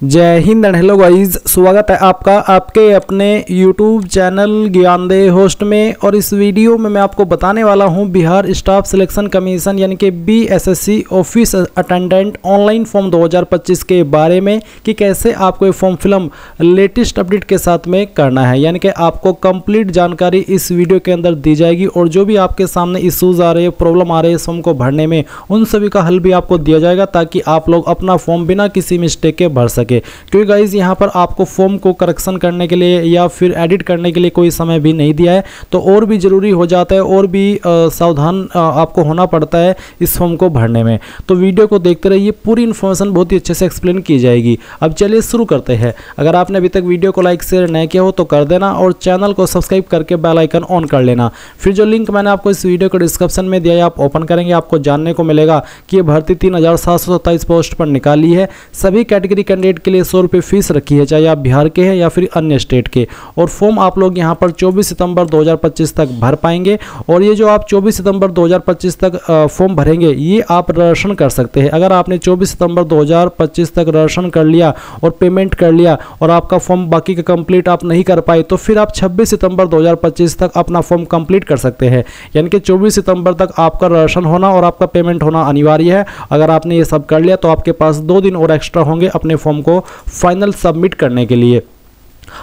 जय Hind and hello guys, स्वागत है आपका आपके अपने YouTube चैनल ज्ञानदेह होस्ट में। और इस वीडियो में मैं आपको बताने वाला हूं बिहार स्टाफ सिलेक्शन कमीशन यानी कि BSSC office attendant online form 2025 के बारे में कि कैसे आपको ये फॉर्म फिलअप लेटेस्ट अपडेट के साथ में करना है। यानी कि आपको कंप्लीट जानकारी इस वीडियो के अंदर दी जाएगी और जो भी आपके सामने इश्यूज आ रहे हैं, प्रॉब्लम आ रहे हैं इस फॉर्म को भरने में, उन सभी का हल भी आपको दिया जाएगा ताकि आप लोग अपना फॉर्म बिना किसी मिस्टेक के भर सके। क्योंकि गाइज यहाँ पर आपको फॉर्म को करेक्शन करने के लिए या फिर एडिट करने के लिए कोई समय भी नहीं दिया है, तो और भी ज़रूरी हो जाता है और भी सावधान आपको होना पड़ता है इस फॉर्म को भरने में। तो वीडियो को देखते रहिए, पूरी इन्फॉर्मेशन बहुत ही अच्छे से एक्सप्लेन की जाएगी। अब चलिए शुरू करते हैं। अगर आपने अभी तक वीडियो को लाइक शेयर नहीं किया हो तो कर देना और चैनल को सब्सक्राइब करके बेल आइकन ऑन कर लेना। फिर जो लिंक मैंने आपको इस वीडियो के डिस्क्रिप्शन में दिया है आप ओपन करेंगे, आपको जानने को मिलेगा कि ये भर्ती 3727 पोस्ट पर निकाली है। सभी कैटेगरी कैंडिडेट के लिए 100 रुपये फीस रखी है, चाहे आप बिहार के हैं या फिर अन्य स्टेट के। और फॉर्म आप लोग यहाँ पर 24 सितंबर 2025 तक भर पाएंगे। और ये जो आप 24 सितंबर 2025 तक फॉर्म भरेंगे ये आप रजिस्ट्रेशन कर सकते हैं। अगर आपने 24 सितंबर 2025 तक रजिस्ट्रेशन कर लिया और पेमेंट कर लिया और आपका फॉर्म बाकी का कंप्लीट आप नहीं कर पाए, तो फिर आप 26 सितंबर 2025 तक अपना फॉर्म कंप्लीट कर सकते हैं। यानी कि 24 सितंबर तक आपका रजिस्ट्रेशन होना और आपका पेमेंट होना अनिवार्य है। अगर आपने ये सब कर लिया तो आपके पास 2 दिन और एक्स्ट्रा होंगे अपने फॉर्म को फाइनल सबमिट करने के लिए।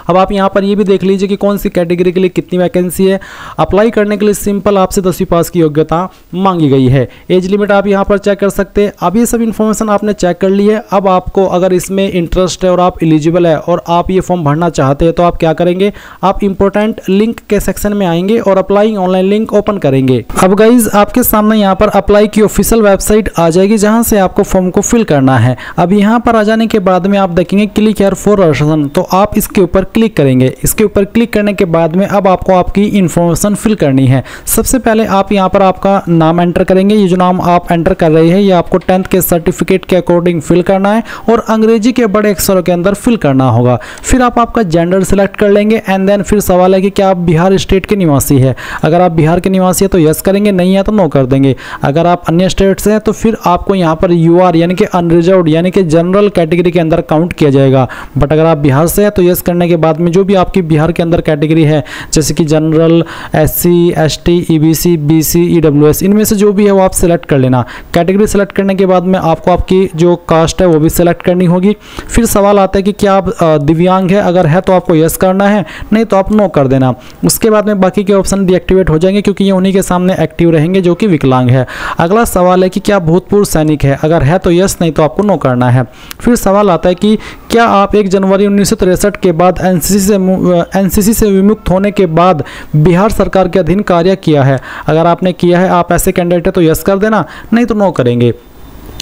अब आप यहाँ पर ये भी देख लीजिए कि कौन सी कैटेगरी के लिए कितनी वैकेंसी है। अप्लाई करने के लिए सिंपल आपसे 10वीं पास की योग्यता मांगी गई है। एज लिमिट आप यहाँ पर चेक कर सकते हैं। अब ये सब इन्फॉर्मेशन आपने चेक कर ली है। अब आपको अगर इसमें इंटरेस्ट है और आप एलिजिबल है और आप ये फॉर्म भरना चाहते हैं तो आप क्या करेंगे, आप इंपॉर्टेंट लिंक के सेक्शन में आएंगे और अप्लाइंग ऑनलाइन लिंक ओपन करेंगे। अब गाइज आपके सामने यहाँ पर अप्लाई की ऑफिशियल वेबसाइट आ जाएगी जहाँ से आपको फॉर्म को फिल करना है। अब यहाँ पर आ जाने के बाद में आप देखेंगे क्लिक हियर फॉर रजिस्ट्रेशन, तो आप इसके ऊपर क्लिक करेंगे। इसके ऊपर क्लिक करने के बाद में अब आपको आपकी इंफॉर्मेशन फिल करनी है। सबसे पहले आप यहाँ पर आपका नाम एंटर करेंगे। ये जो नाम आप एंटर कर रहे हैं ये आपको 10th के सर्टिफिकेट के अकॉर्डिंग फिल करना है और अंग्रेजी के बड़े अक्षरों के अंदर फिल करना होगा। फिर आप आपका जेंडर सिलेक्ट कर लेंगे एंड देन फिर सवाल है कि क्या आप बिहार स्टेट के निवासी है। अगर आप बिहार के निवासी है तो यस करेंगे, नहीं है तो नो कर देंगे। अगर आप अन्य स्टेट से हैं तो फिर आपको यहाँ पर UR यानी कि अनरिजर्व्ड यानी कि जनरल कैटेगरी के अंदर काउंट किया जाएगा। बट अगर आप बिहार से हैं तो यस करने के बाद में जो भी आपकी बिहार के अंदर कैटेगरी है जैसे कि general, SC, ST, EBC, BC, EWS, इनमें से जो भी है वो आप सिलेक्ट कर लेना। कैटेगरी सिलेक्ट करने के बाद में आपको आपकी जो कास्ट है वो भी सिलेक्ट करनी होगी। फिर सवाल आता है कि क्या आप दिव्यांग है, अगर है तो आपको यस करना है, नहीं तो आप नो कर देना। उसके बाद में बाकी के ऑप्शन डीएक्टिवेट हो जाएंगे क्योंकि ये उन्हीं के सामने एक्टिव रहेंगे जो कि विकलांग है। अगला सवाल है कि क्या भूतपूर्व सैनिक है, अगर है तो यस, नहीं तो आपको नो करना है। फिर सवाल आता है कि क्या आप 1 जनवरी 1963 के बाद एनसीसी से विमुक्त होने के बाद बिहार सरकार के अधीन कार्य किया है। अगर आपने किया है, आप ऐसे कैंडिडेट है तो यस कर देना, नहीं तो नो करेंगे।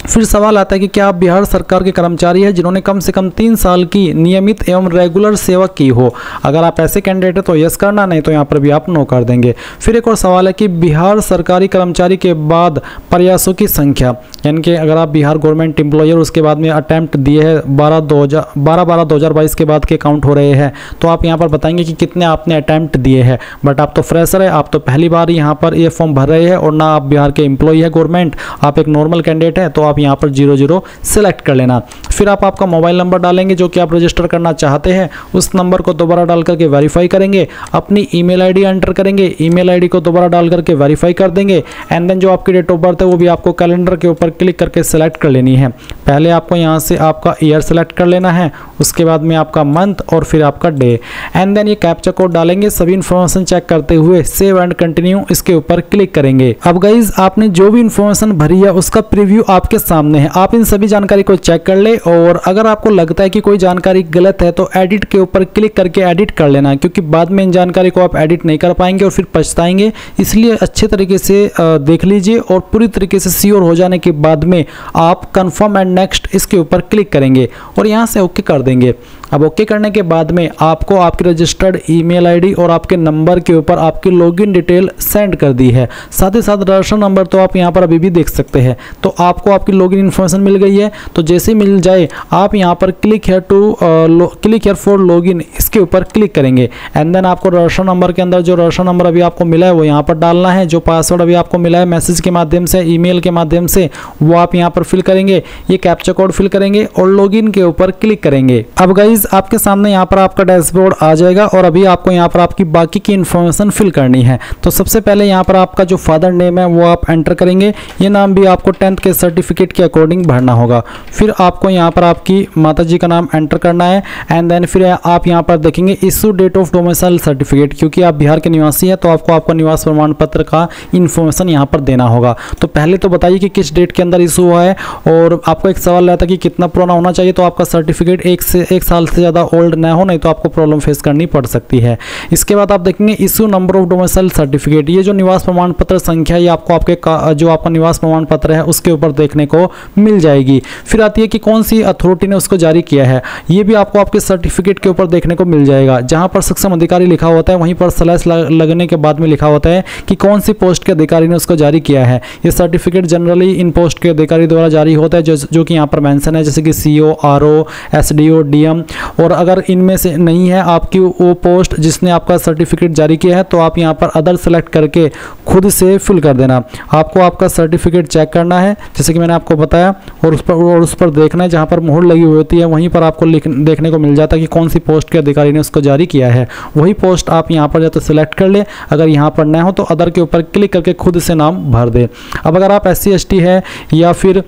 फिर सवाल आता है कि क्या आप बिहार सरकार के कर्मचारी हैं जिन्होंने कम से कम 3 साल की नियमित एवं रेगुलर सेवा की हो। अगर आप ऐसे कैंडिडेट है तो यस करना, नहीं तो यहाँ पर भी आप नो कर देंगे। फिर एक और सवाल है कि बिहार सरकारी कर्मचारी के बाद प्रयासों की संख्या, यानी कि अगर आप बिहार गवर्नमेंट एम्प्लॉयर उसके बाद में अटैम्प्ट दिए हैं 12/12/2022 के बाद के काउंट हो रहे हैं, तो आप यहाँ पर बताएंगे कि कितने आपने अटैम्प्ट दिए हैं। बट आप तो फ्रेशर है, आप तो पहली बार यहाँ पर ये फॉर्म भर रहे हैं और ना आप बिहार के एम्प्लॉय है गवर्नमेंट, आप एक नॉर्मल कैंडिडेट है, तो आप यहाँ पर 00 सेलेक्ट कर लेना। फिर आप आपका मोबाइल नंबर डालेंगे जो कि आप रजिस्टर करना चाहते हैं, उस नंबर को दोबारा डाल करके वेरीफाई करेंगे। अपनी ईमेल आईडी एंटर करेंगे, ईमेल आईडी को दोबारा डाल करके वेरीफाई कर देंगे। एंड देन जो आपकी डेट ऑफ बर्थ है वो भी आपको कैलेंडर के ऊपर क्लिक करके सेलेक्ट कर लेनी है। पहले आपको यहाँ से आपका ईयर सेलेक्ट कर लेना है, उसके बाद में आपका मंथ और फिर आपका डे। एंड देन ये कैप्चा कोड डालेंगे। सभी इन्फॉर्मेशन चेक करते हुए सेव एंड कंटिन्यू इसके ऊपर क्लिक करेंगे। अब गाइज आपने जो भी इन्फॉर्मेशन भरी है उसका प्रीव्यू आपके सामने है। आप इन सभी जानकारी को चेक कर ले और अगर आपको लगता है कि कोई जानकारी गलत है तो एडिट के ऊपर क्लिक करके एडिट कर लेना, क्योंकि बाद में इन जानकारी को आप एडिट नहीं कर पाएंगे और फिर पछताएंगे। इसलिए अच्छे तरीके से देख लीजिए और पूरी तरीके से श्योर हो जाने के बाद में आप कंफर्म एंड नेक्स्ट इसके ऊपर क्लिक करेंगे और यहाँ से ओके कर देंगे। अब ओके करने के बाद में आपको आपकी रजिस्टर्ड ईमेल आईडी और आपके नंबर के ऊपर आपकी लॉगिन डिटेल सेंड कर दी है। साथ ही साथ रजिस्टर नंबर तो आप यहाँ पर अभी भी देख सकते हैं। तो आपको आपकी लॉगिन इन्फॉर्मेशन मिल गई है। तो जैसे ही मिल जाए आप यहाँ पर क्लिक हियर फॉर लॉगिन इसके ऊपर क्लिक करेंगे एंड देन आपको रजिस्टर नंबर के अंदर जो रजिस्टर नंबर अभी आपको मिला है वो यहाँ पर डालना है। जो पासवर्ड अभी आपको मिला है मैसेज के माध्यम से, ईमेल के माध्यम से, वो आप यहाँ पर फिल करेंगे। ये कैप्चा कोड फिल करेंगे और लॉगिन के ऊपर क्लिक करेंगे। अब गाइज आपके सामने यहाँ पर आपका डैशबोर्ड आ जाएगा और अभी आपको यहाँ पर आपकी बाकी की इन्फॉर्मेशन फिल करनी है। तो सबसे पहले यहाँ पर आपका जो फादर नेम है वो आप एंटर करेंगे। ये नाम भी आपको 10th के सर्टिफिकेट के अकॉर्डिंग भरना होगा। फिर आपको यहाँ पर आपकी माता जी का नाम एंटर करना है एंड देन फिर आप यहाँ पर देखेंगे issue date of domicile certificate. क्योंकि आप बिहार के निवासी हैं तो आपको आपका निवास प्रमाण पत्र का इन्फॉर्मेशन यहाँ पर देना होगा। तो पहले तो बताइए कि किस डेट के अंदर इशू हुआ है। और आपको एक सवाल रहता है कि कितना पुराना होना चाहिए। तो आपका सर्टिफिकेट एक साल से ज़्यादा ओल्ड ना हो, नहीं तो आपको प्रॉब्लम फेस करनी पड़ सकती है। इसके बाद आप देखेंगे issue number of domicile certificate. ये जो निवास प्रमाण पत्र संख्या ये आपको आपके जो आपका निवास प्रमाण पत्र है उसके ऊपर देखने को मिल जाएगी। फिर आती है कि कौन सी अथॉरिटी ने उसको जारी किया है। ये भी आपको आपके सर्टिफिकेट के ऊपर देखने को मिल जाएगा। जहां पर सक्षम अधिकारी लिखा होता है वहीं पर स्लैश लगने के बाद में लिखा होता है कि कौन सी पोस्ट के अधिकारी ने उसको जारी किया है। ये सर्टिफिकेट जनरली इन पोस्ट के अधिकारी द्वारा जारी होता है जो कि यहाँ पर मेंशन है, जैसे कि CO, RO, SDO, DM। और अगर इनमें से नहीं है आपकी वो पोस्ट जिसने आपका सर्टिफिकेट जारी किया है तो आप यहाँ पर अदर सेलेक्ट करके खुद से फिल कर देना। आपको आपका सर्टिफिकेट चेक करना है जैसे कि मैंने आपको बताया और उस पर देखना है। जहाँ पर मोहर लगी हुई होती है वहीं पर आपको देखने को मिल जाता है कि कौन सी पोस्ट के अधिकारी ने उसको जारी किया है। वही पोस्ट आप यहाँ पर या तो सिलेक्ट कर ले, अगर यहाँ पर न हो तो अदर के ऊपर क्लिक करके खुद से नाम भर दे। अब अगर आप SC ST है या फिर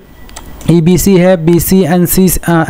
EBC है, BC,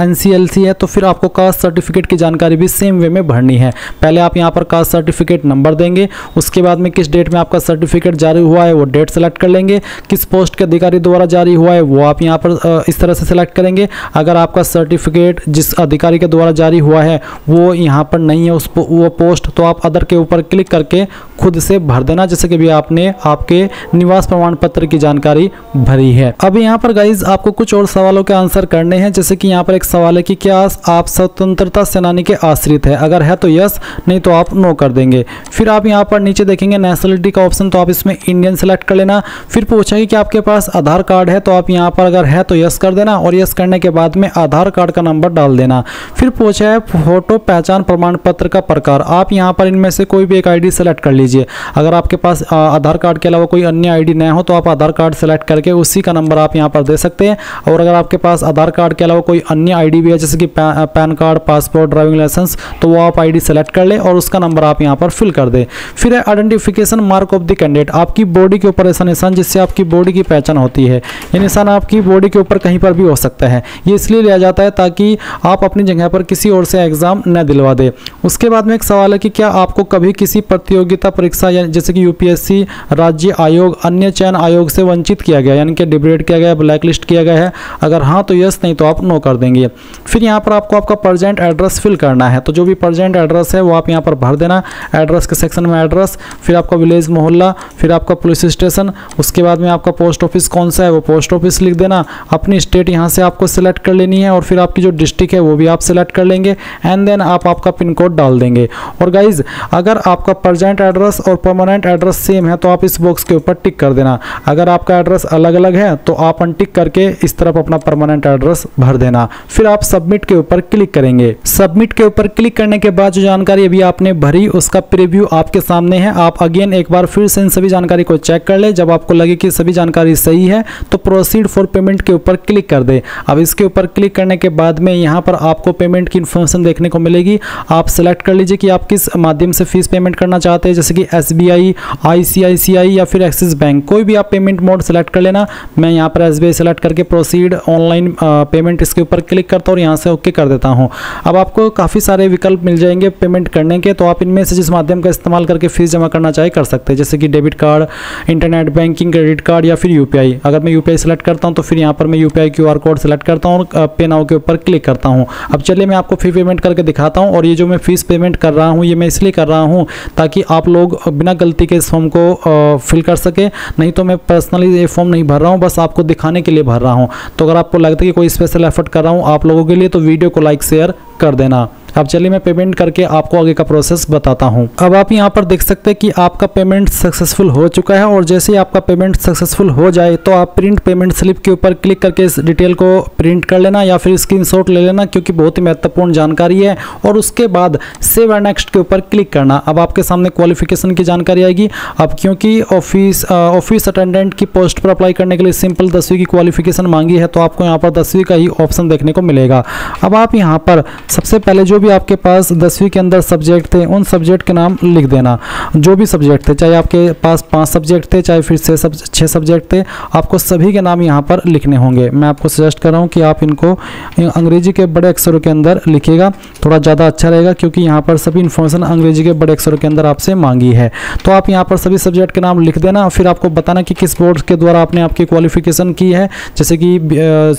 NCLC है तो फिर आपको कास्ट सर्टिफिकेट की जानकारी भी सेम वे में भरनी है। पहले आप यहाँ पर कास्ट सर्टिफिकेट नंबर देंगे, उसके बाद में किस डेट में आपका सर्टिफिकेट जारी हुआ है वो डेट सेलेक्ट कर लेंगे। किस पोस्ट के अधिकारी द्वारा जारी हुआ है वो आप यहाँ पर इस तरह से सिलेक्ट करेंगे। अगर आपका सर्टिफिकेट जिस अधिकारी के द्वारा जारी हुआ है वो यहाँ पर नहीं है वो पोस्ट, तो आप अदर के ऊपर क्लिक करके खुद से भर देना जैसे कि भी आपने आपके निवास प्रमाण पत्र की जानकारी भरी है। अब यहाँ पर गाइज आपको कुछ और सवालों के आंसर करने हैं। जैसे कि यहाँ पर एक सवाल है कि क्या आप स्वतंत्रता सेनानी के आश्रित है, अगर है तो यस, नहीं तो आप नो कर देंगे। फिर आप यहाँ पर नीचे देखेंगे नेशनलिटी का ऑप्शन, तो आप इसमें इंडियन सेलेक्ट कर लेना। फिर पूछा कि आपके पास आधार कार्ड है, तो आप यहाँ पर अगर है तो यस कर देना और यस करने के बाद में आधार कार्ड का नंबर डाल देना। फिर पूछा है फोटो पहचान प्रमाण पत्र का प्रकार, आप यहाँ पर इनमें से कोई भी एक ID सेलेक्ट कर लीजिए। अगर आपके पास आधार कार्ड के अलावा कोई अन्य ID न हो तो आप आधार कार्ड सेलेक्ट करके उसी का नंबर आप यहाँ पर दे सकते हैं। और अगर आपके पास आधार कार्ड के अलावा कोई अन्य ID भी है जैसे कि PAN card, passport, driving licence, तो वो आप ID सेलेक्ट कर ले और उसका नंबर आप यहाँ पर फिल कर दे। फिर है identification mark of the candidate, आपकी बॉडी के ऊपर ऐसा निशान जिससे आपकी बॉडी की पहचान होती है। ये निशान आपकी बॉडी के ऊपर कहीं पर भी हो सकता है। ये इसलिए लिया जाता है ताकि आप अपनी जगह पर किसी और से एग्जाम न दिलवा दे। उसके बाद में एक सवाल है कि क्या आपको कभी किसी प्रतियोगिता परीक्षा जैसे कि UPSC, राज्य आयोग, अन्य चयन आयोग से वंचित किया गया, यानी कि डिग्रेड किया गया, ब्लैक लिस्ट किया गया है? अगर हाँ तो यस, नहीं तो आप नो कर देंगे। फिर यहाँ पर आपको आपका प्रेजेंट एड्रेस फिल करना है, तो जो भी प्रेजेंट एड्रेस है वो आप यहाँ पर भर देना। एड्रेस के सेक्शन में एड्रेस, फिर आपका विलेज मोहल्ला, फिर आपका पुलिस स्टेशन, उसके बाद में आपका पोस्ट ऑफिस कौन सा है वो पोस्ट ऑफिस लिख देना। अपनी स्टेट यहाँ से आपको सिलेक्ट कर लेनी है और फिर आपकी जो डिस्ट्रिक्ट है वो भी आप सिलेक्ट कर लेंगे एंड देन आप आपका पिन कोड डाल देंगे। और गाइज अगर आपका प्रेजेंट एड्रेस और परमानेंट एड्रेस सेम है तो आप इस बॉक्स के ऊपर टिक कर देना। अगर आपका एड्रेस अलग अलग है तो आप अनटिक करके इस तरफ अपना परमानेंट एड्रेस भर देना। फिर आप सबमिट के ऊपर क्लिक करेंगे। सबमिट के ऊपर क्लिक करने के बाद जो जानकारी अभी आपने भरी उसका प्रीव्यू आपके सामने है। आप अगेन एक बार फिर से इन सभी जानकारी को चेक कर ले। जब आपको लगे कि सभी जानकारी सही है तो प्रोसीड फॉर पेमेंट के ऊपर क्लिक कर दे। अब इसके ऊपर क्लिक करने के बाद में यहाँ पर आपको पेमेंट की इन्फॉर्मेशन देखने को मिलेगी। आप सेलेक्ट कर लीजिए कि आप किस माध्यम से फीस पेमेंट करना चाहते हैं, जैसे कि SBI, ICICI या फिर एक्सिस बैंक, कोई भी आप पेमेंट मोड सेलेक्ट कर लेना। मैं यहाँ पर SBI सेलेक्ट करके प्रोसीड ऑनलाइन पेमेंट इसके ऊपर क्लिक करता हूँ और यहाँ से ओके कर देता हूँ। अब आपको काफ़ी सारे विकल्प मिल जाएंगे पेमेंट करने के, तो आप इनमें से जिस माध्यम का इस्तेमाल करके फीस जमा करना चाहे कर सकते हैं, जैसे कि debit card, internet banking, credit card या फिर UPI। अगर मैं UPI सेलेक्ट करता हूँ तो फिर यहाँ पर मैं UPI QR कोड सेलेक्ट करता हूँ और पे नाउ के ऊपर क्लिक करता हूँ। अब चलिए मैं आपको फी पेमेंट करके दिखाता हूँ। और ये जो मैं फीस पेमेंट कर रहा हूँ ये मैं इसलिए कर रहा हूँ ताकि आप लोग बिना गलती के इस फॉर्म को फिल कर सके, नहीं तो मैं पर्सनली ये फॉर्म नहीं भर रहा हूँ, बस आपको दिखाने के लिए भर रहा हूँ। तो अगर आपको लगता है कि कोई स्पेशल एफर्ट कर रहा हूँ आप लोगों के लिए तो वीडियो को लाइक शेयर कर देना। अब चलिए मैं पेमेंट करके आपको आगे का प्रोसेस बताता हूं। अब आप यहां पर देख सकते हैं कि आपका पेमेंट सक्सेसफुल हो चुका है, और जैसे ही आपका पेमेंट सक्सेसफुल हो जाए तो आप प्रिंट पेमेंट स्लिप के ऊपर क्लिक करके इस डिटेल को प्रिंट कर लेना या फिर स्क्रीनशॉट ले लेना, क्योंकि बहुत ही महत्वपूर्ण जानकारी है। और उसके बाद सेव एंड नेक्स्ट के ऊपर क्लिक करना। अब आपके सामने क्वालिफिकेशन की जानकारी आएगी। अब क्योंकि ऑफिस अटेंडेंट की पोस्ट पर अप्लाई करने के लिए सिंपल 10वीं की क्वालिफिकेशन मांगी है, तो आपको यहाँ पर 10वीं का ही ऑप्शन देखने को मिलेगा। अब आप यहाँ पर सबसे पहले जो भी आपके पास 10वीं के अंदर सब्जेक्ट थे उन सब्जेक्ट के नाम लिख देना। जो भी सब्जेक्ट थे, चाहे आपके पास 5 सब्जेक्ट थे, चाहे फिर 6 सब्जेक्ट थे, आपको सभी के नाम यहाँ पर लिखने होंगे। मैं आपको सजेस्ट कर रहा हूँ कि आप इनको अंग्रेजी के बड़े अक्षरों के अंदर लिखिएगा, थोड़ा ज़्यादा अच्छा रहेगा, क्योंकि यहाँ पर सभी इन्फॉर्मेशन अंग्रेजी के बड़े अक्षरों के अंदर आपसे मांगी है। तो आप यहाँ पर सभी सब्जेक्ट के नाम लिख देना, फिर आपको बताना कि किस बोर्ड के द्वारा आपने आपकी क्वालिफिकेशन की है, जैसे कि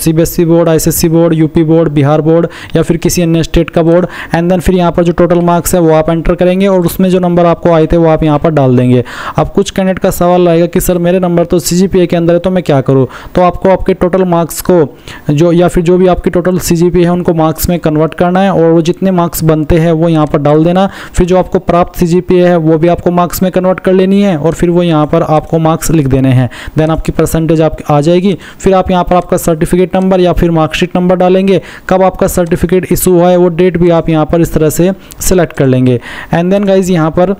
CBSE board, ICSE board, UP board, Bihar board या फिर किसी अन्य स्टेट का बोर्ड। एंड देन फिर यहाँ पर जो टोटल मार्क्स है वो आप एंटर करेंगे और उसमें जो नंबर आपको आए थे वो आप यहाँ पर डाल देंगे। अब कुछ कैंडिडेट का सवाल रहेगा कि सर मेरे नंबर तो CGPA के अंदर है, तो मैं क्या करूँ? तो आपको आपके टोटल मार्क्स को जो भी आपकी टोटल CGPA है उनको मार्क्स में कन्वर्ट करना है, और वो जितने मार्क्स बनते हैं वो यहाँ पर डाल देना। फिर जो आपको प्राप्त CGPA है वो भी आपको मार्क्स में कन्वर्ट कर लेनी है, और फिर वो यहाँ पर आपको मार्क्स लिख देने हैं। देन आपकी परसेंटेज आप आ जाएगी। फिर आप यहाँ पर आपका सर्टिफिकेट नंबर या फिर मार्कशीट नंबर डालेंगे, कब आपका सर्टिफिकेट इशू हुआ है वो डेट भी आप यहाँ पर इस तरह से सिलेक्ट कर लेंगे। एंड देन गाइज यहाँ पर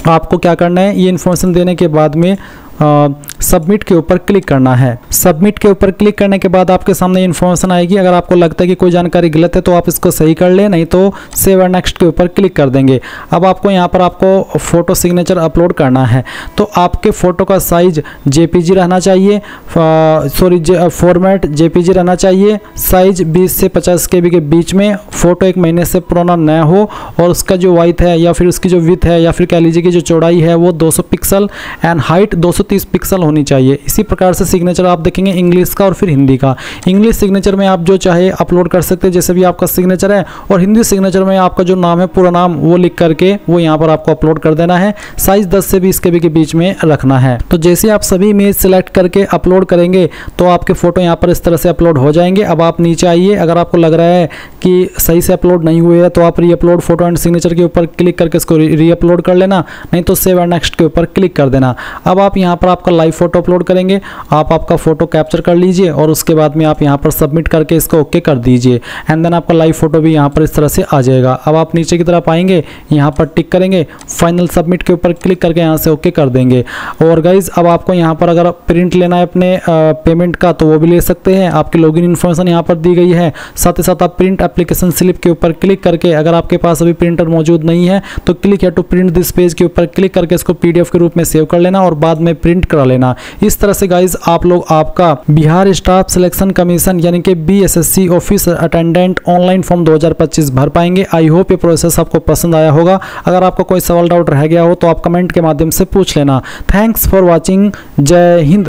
आपको क्या करना है, ये इन्फॉर्मेशन देने के बाद में सबमिट के ऊपर क्लिक करना है। सबमिट के ऊपर क्लिक करने के बाद आपके सामने इन्फॉर्मेशन आएगी। अगर आपको लगता है कि कोई जानकारी गलत है तो आप इसको सही कर लें, नहीं तो सेव एंड नेक्स्ट के ऊपर क्लिक कर देंगे। अब आपको यहाँ पर आपको फोटो सिग्नेचर अपलोड करना है, तो आपके फ़ोटो का साइज JPG रहना चाहिए, फॉर्मेट JPG रहना चाहिए। साइज 20 से 50 KB के बीच में, फ़ोटो 1 महीने से पुराना न हो, और उसका जो वाइट है या फिर उसकी जो विड्थ है या फिर कह लीजिए कि जो चौड़ाई है वो 200 पिक्सल एंड हाइट 230 पिक्सल होनी चाहिए। इसी प्रकार से सिग्नेचर आप देखेंगे इंग्लिश का और फिर हिंदी का। इंग्लिश सिग्नेचर में आप जो चाहे अपलोड कर सकते हैं, जैसे भी आपका सिग्नेचर है, और हिंदी सिग्नेचर में आपका जो नाम है पूरा नाम वो लिख करके वो यहाँ पर आपको अपलोड कर देना है। साइज 10 से 20 KB के बीच में रखना है। तो जैसे आप सभी इमेज सेलेक्ट करके अपलोड करेंगे तो आपके फोटो यहाँ पर इस तरह से अपलोड हो जाएंगे। अब आप नीचे आइए, अगर आपको लग रहा है कि सही से अपलोड नहीं हुए है तो आप री अपलोड फोटो एंड सिग्नेचर के ऊपर क्लिक करके इसको री अपलोड कर लेना, नहीं तो सेव एंड नेक्स्ट के ऊपर क्लिक कर देना। अब आप यहाँ पर आपका लाइव फोटो अपलोड करेंगे, आप आपका फोटो कैप्चर कर लीजिए और उसके बाद में आप यहाँ पर सबमिट करके इसको ओके कर दीजिए। एंड देन आपका लाइव फोटो भी यहाँ पर इस तरह से आ जाएगा। अब आप नीचे की तरफ आएंगे, यहाँ पर टिक करेंगे, फाइनल सबमिट के ऊपर क्लिक करके यहाँ से ओके कर देंगे। और गाइज अब आपको यहाँ पर अगर प्रिंट लेना है अपने पेमेंट का तो वो भी ले सकते हैं। आपकी लॉगिन इन्फॉर्मेशन यहाँ पर दी गई है। साथ ही साथ आप प्रिंट एप्लीकेशन स्लिप के ऊपर क्लिक करके, अगर आपके पास अभी प्रिंटर मौजूद नहीं है तो क्लिक है टू प्रिंट दिस पेज के ऊपर क्लिक करके इसको PDF के रूप में सेव कर लेना और बाद में प्रिंट करा लेना। इस तरह से गाइज आप लोग आपका बिहार स्टाफ सिलेक्शन कमीशन यानी कि BSSC office attendant online form 2025 भर पाएंगे। आई होप ये प्रोसेस आपको पसंद आया होगा। अगर आपका कोई सवाल डाउट रह गया हो तो आप कमेंट के माध्यम से पूछ लेना। Thanks for watching. जय हिंद।